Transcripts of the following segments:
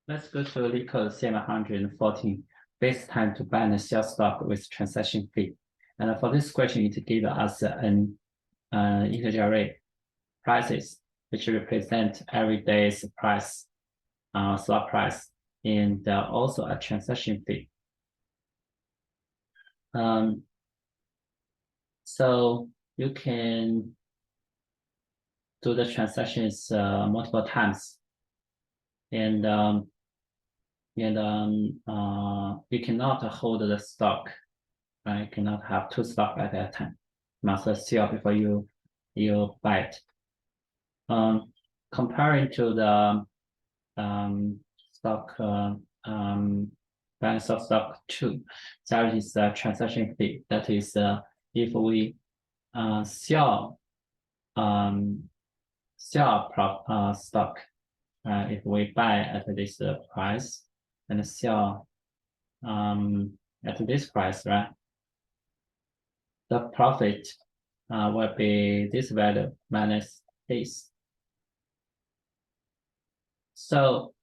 Let's go to LeetCode 714. Base time to buy and sell stock with transaction fee. And for this question, it gives us an integer array prices, which represent every day's price, stock price, and also a transaction fee. So you can do the transactions multiple times, and you cannot hold the stock. You cannot have two stock at a time. You must sell before you buy it. Comparing to the stock balance of stock 2, there is a transaction fee. That is, if we sell stock, if we buy at this price and sell at this price, right? The profit will be this value minus this. So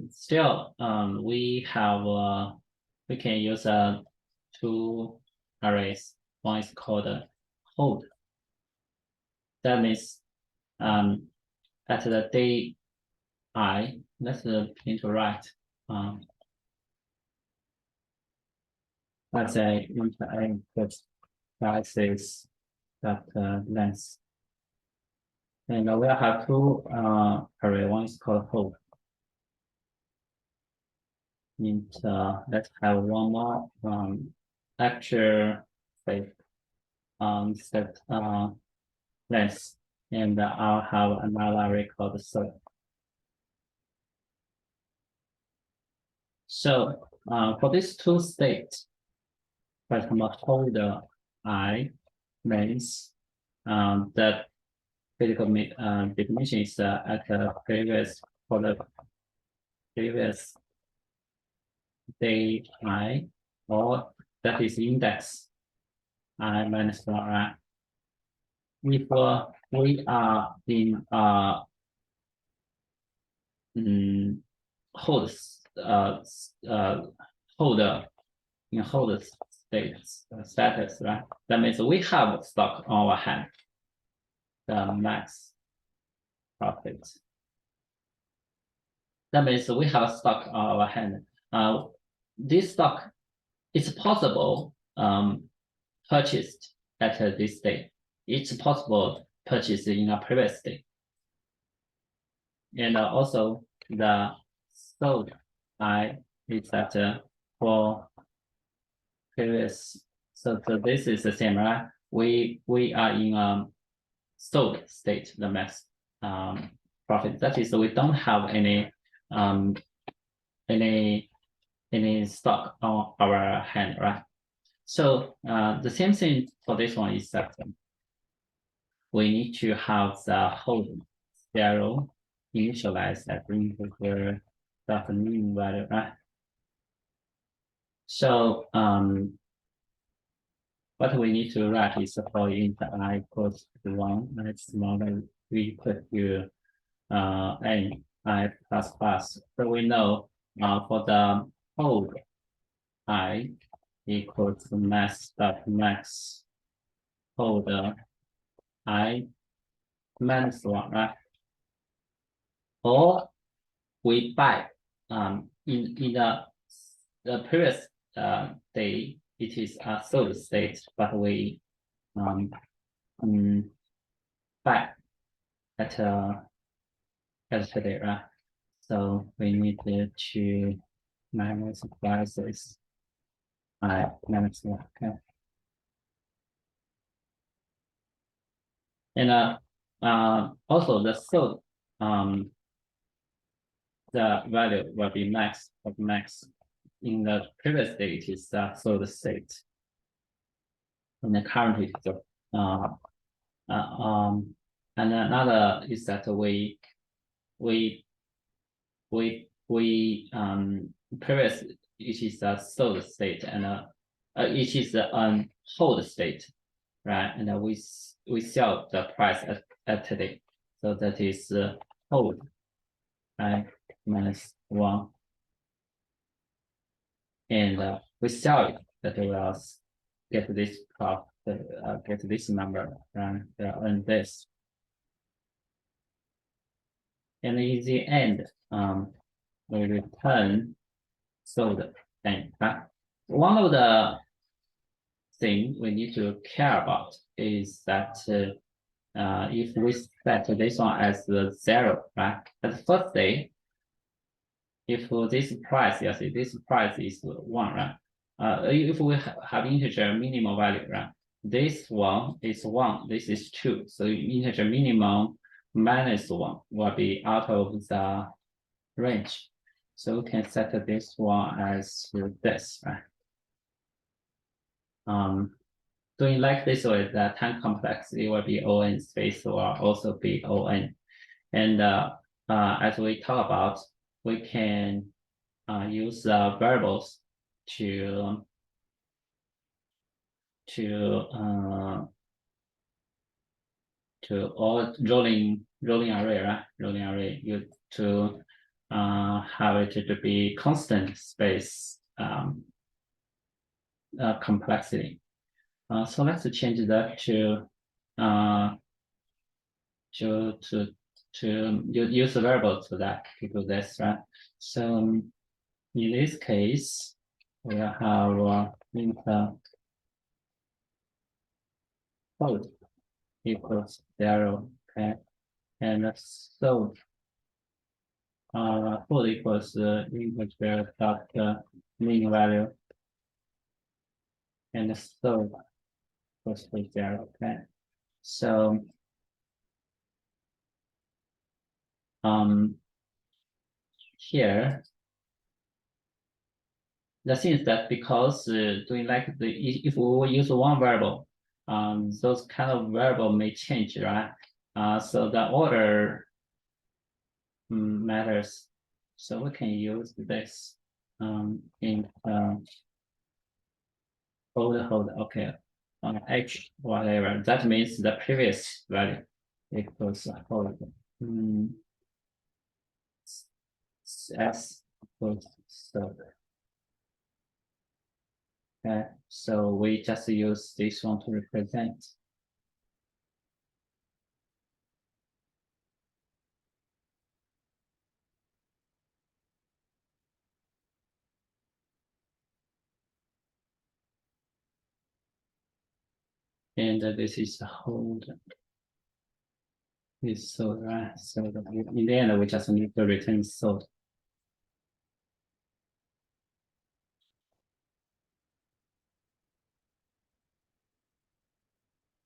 still we can use two arrays. One is called hold. That means at the day I, let's into right. Let's say int I put prices that length. And we'll have two array. One is called hold. And let's have one more actual set length, and I'll have another array called sort. So for these two states, first hold I means that physical definition is at the previous day I, or that is index I minus 1, right? If we are in hold status, right? That means we have stock on our hand, the max profit. That means we have stock on our hand. This stock is possible purchased at this day. It's possible purchased in a previous day. And also the sold I is that for previous. So this is the same, right? We are in a sold state, the max profit. That is, we don't have any stock on our hand, right? So the same thing for this one is that we need to have the hold 0 initialized at integer mean value, right? So what we need to write is for int I equals 1, that's smaller, we put here n I plus plus. So we know for the hold I equals max hold I minus 1, right? Or we buy in the previous day it is a sold state, but we buy at today, right? So we need to minus prices I minus 1, okay. And also the sold the value will be max of max. In the previous day it is sold state. And the current is and another is that we previous it is a sold state, and it is a hold state, right? And we sell the price at today, so that is hold, right? minus 1. And we sell it, that will get this get this number, and earn this. And in the end, we return sold. And one of the thing we need to care about is that if we set this one as 0, right? At the first day, if this price, yes, this price is 1, right? If we have integer minimum value, right? This one is 1, this is 2. So integer minimum minus 1 will be out of the range. So we can set this one as this, right? Doing like this way, the time complexity will be ON, space will also be ON. And as we talk about, we can use variables to all rolling array, right? Rolling array, you to have it to be constant space complexity. So let's change that to use a variable to that, to do this, right? So in this case, we have int float equals 0, okay, and so float equals integer dot mean value, and so equals to 0, okay. So here the thing is that because doing like if we use one variable, those kind of variable may change, right? So the order matters. So we can use this in hold, okay, on H whatever. That means the previous value equals hold. S equals so. Okay, so we just use this one to represent. And this is the hold. Is sold, right? So in the end, we just need to return sold.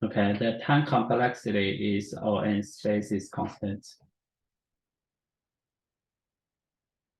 Okay, the time complexity is ON, space is constant.